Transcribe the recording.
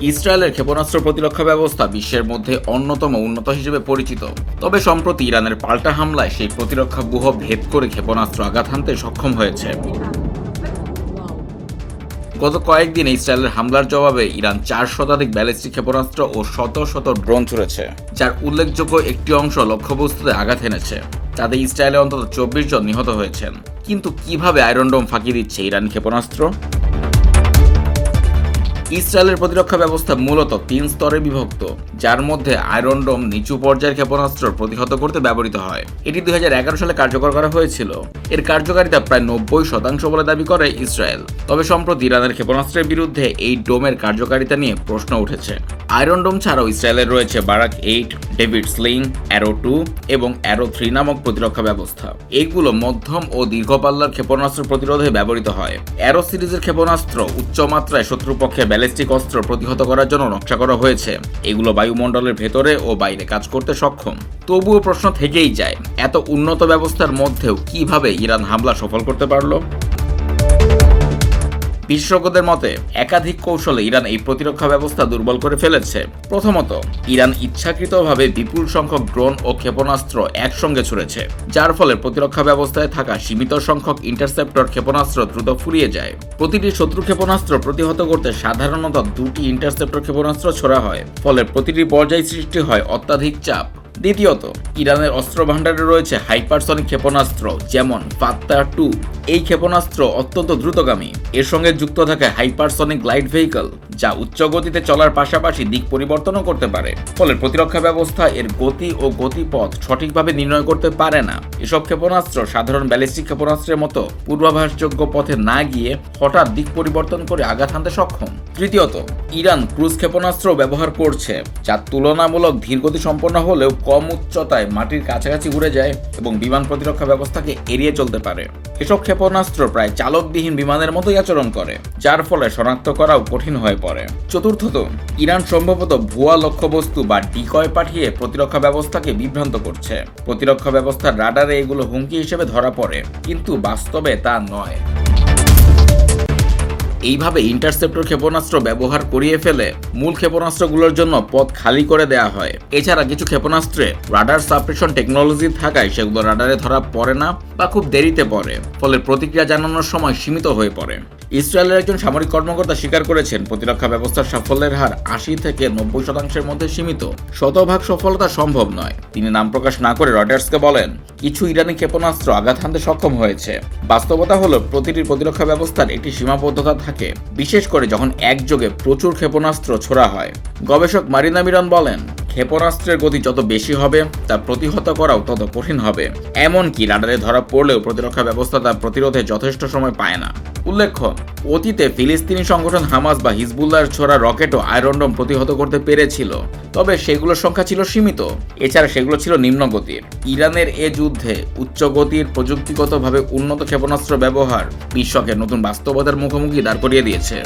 ইসরায়েলের ক্ষেপণাস্ত্র প্রতিরক্ষা ব্যবস্থা বিশ্বের মধ্যে অন্যতম উন্নত হিসেবে পরিচিত। তবে সম্প্রতি ইরানের পাল্টা হামলায় সেই প্রতিরক্ষা ব্যূহ ভেদ করে ক্ষেপণাস্ত্র আঘাত হানতে সক্ষম হয়েছে। গত কয়েকদিন ইসরায়েলের হামলার জবাবে ইরান 4 শতাধিক ব্যালিস্টিক ক্ষেপণাস্ত্র ও শত শত ড্রোন ছুড়েছে, যার উল্লেখযোগ্য একটি অংশ লক্ষ্যবস্তুতে আঘাত এনেছে। তাতে ইসরায়েলে অন্তত 24 জন নিহত হয়েছেন। কিন্তু কিভাবে আয়রন ডোম ফাঁকি দিচ্ছে ইরানি ক্ষেপণাস্ত্র? ইসরায়েলের প্রতিরক্ষা ব্যবস্থা মূলত 3 স্তরে বিভক্ত, যার মধ্যে আয়রন ডোম নিচু পর্যায়ের ক্ষেপণাস্ত্র প্রতিহত করতে ব্যবহৃত হয়। এটি 2011 সালে কার্যকর করা হয়েছিল। এর কার্যকারিতা প্রায় 90% বলে দাবি করে ইসরায়েল। তবে সম্প্রতি ইরানের ক্ষেপণাস্ত্রের বিরুদ্ধে এই ডোমের কার্যকারিতা নিয়ে প্রশ্ন উঠেছে। আয়রন ডোম ছাড়াও ইসরায়েলের রয়েছে বারাক 8, ডেভিড স্লিং, অ্যারো 2 এবং অ্যারো 3 নামক প্রতিরক্ষা ব্যবস্থা। এগুলো মধ্যম ও দীর্ঘ পাল্লার ক্ষেপণাস্ত্র প্রতিরোধে ব্যবহৃত হয়। অ্যারো সিরিজের ক্ষেপণাস্ত্র উচ্চমাত্রায় শত্রুপক্ষে ব্যালিস্টিক অস্ত্র প্রতিহত করার জন্য নকশা করা হয়েছে। এগুলো বায়ুমণ্ডলের ভেতরে ও বাইরে কাজ করতে সক্ষম। তবুও প্রশ্ন থেকেই যায়, এত উন্নত ব্যবস্থার মধ্যেও কিভাবে ইরান হামলা সফল করতে পারল? বিশেষজ্ঞদের মতে একাধিক কৌশলে ইরান এই প্রতিরক্ষা ব্যবস্থা দুর্বল করে ফেলেছে। প্রথমত, ইরান ইচ্ছাকৃতভাবে বিপুল সংখ্যক ড্রোন ও ক্ষেপণাস্ত্র একসঙ্গে ছুড়েছে, যার ফলে প্রতিরক্ষা ব্যবস্থায় থাকা সীমিত সংখ্যক ইন্টারসেপ্টর ক্ষেপণাস্ত্র দ্রুত ফুরিয়ে যায়। প্রতিটি শত্রু ক্ষেপণাস্ত্র প্রতিহত করতে সাধারণত 2টি ইন্টারসেপ্টর ক্ষেপণাস্ত্র ছোড়া হয়, ফলে প্রতিটি পর্যায়ে সৃষ্টি হয় অত্যাধিক চাপ। দ্বিতীয়ত, ইরানের অস্ত্র ভাণ্ডারে রয়েছে হাইপারসনিক ক্ষেপণাস্ত্র যেমন ফাত্তা 2। এই ক্ষেপণাস্ত্র অত্যন্ত দ্রুতগামী। এর সঙ্গে যুক্ত থাকে হাইপারসনিক গ্লাইড ভেহিকল, যা উচ্চ গতিতে চলার পাশাপাশি দিক পরিবর্তনও করতে পারে। ফলে প্রতিরক্ষা ব্যবস্থা এর গতি ও গতিপথ সঠিকভাবে নির্ণয় করতে পারে না। এসব ক্ষেপণাস্ত্র সাধারণ ব্যালিস্টিক ক্ষেপণাস্ত্রের মতো পূর্বাভাসযোগ্য পথে না গিয়ে হঠাৎ দিক পরিবর্তন করে আঘাত হানতে সক্ষম। তৃতীয়ত, ইরান ক্রুজ ক্ষেপণাস্ত্র ব্যবহার করছে, যা তুলনামূলক ধীরগতি সম্পন্ন হলেও কম উচ্চতায় মাটির কাছাকাছি উড়ে যায় এবং বিমান প্রতিরক্ষা ব্যবস্থাকে এড়িয়ে চলতে পারে। এসব ক্ষেপণাস্ত্র প্রায় চালকবিহীন বিমানের মতোই আচরণ করে, যার ফলে শনাক্ত করাও কঠিন হয়ে পড়ে। চতুর্থত, ইরান সম্ভবত ভুয়া লক্ষ্যবস্তু বা ডিকয় পাঠিয়ে প্রতিরক্ষা ব্যবস্থাকে বিভ্রান্ত করছে। প্রতিরক্ষা ব্যবস্থার রাডারে এগুলো হুমকি হিসেবে ধরা পড়ে, কিন্তু বাস্তবে তা নয়। এইভাবে ইন্টারসেপ্টর ক্ষেপণাস্ত্র ব্যবহার করিয়ে ফেলে মূল ক্ষেপণাস্ত্রগুলোর জন্য পথ খালি করে দেওয়া হয়। এছাড়া কিছু ক্ষেপণাস্ত্রে রাডার সাপ্রেশন টেকনোলজি থাকায় সেগুলো রাডারে ধরা পড়ে না বা খুব দেরিতে পড়ে, ফলে প্রতিক্রিয়া জানানোর সময় সীমিত হয়ে পড়ে। ইসরায়েলের একজন সামরিক কর্মকর্তা স্বীকার করেছেন, প্রতিরক্ষা ব্যবস্থার সাফল্যের হার 80 থেকে 90% মধ্যে সীমিত। শতভাগ সফলতা সম্ভব নয়। তিনি নাম প্রকাশ না করে রয়টার্সকে বলেন, কিছু ইরানি ক্ষেপণাস্ত্র আঘাত হানতে সক্ষম হয়েছে। বাস্তবতা হলো প্রতিটি প্রতিরক্ষা ব্যবস্থার একটি সীমাবদ্ধতা থাকে, বিশেষ করে যখন একযোগে প্রচুর ক্ষেপণাস্ত্র ছোড়া হয়। গবেষক মারিনা মিরন বলেন, ক্ষেপণাস্ত্রের গতি যত বেশি হবে তা প্রতিহত করাও তত কঠিন হবে। এমনকি রাডারে ধরা পড়লেও প্রতিরক্ষা ব্যবস্থা তা প্রতিরোধে যথেষ্ট সময় পায় না। উল্লেখ্য, অতীতে ফিলিস্তিনি সংগঠন হামাস বা হিজবুল্লাহর ছোড়া রকেটও আয়রন ডোম প্রতিহত করতে পেরেছিল, তবে সেগুলোর সংখ্যা ছিল সীমিত। এছাড়া সেগুলো ছিল নিম্নগতির। ইরানের এ যুদ্ধে উচ্চ গতির প্রযুক্তিগতভাবে উন্নত ক্ষেপণাস্ত্র ব্যবহার বিশ্বকে নতুন বাস্তবতার মুখোমুখি দাঁড় করিয়ে দিয়েছে।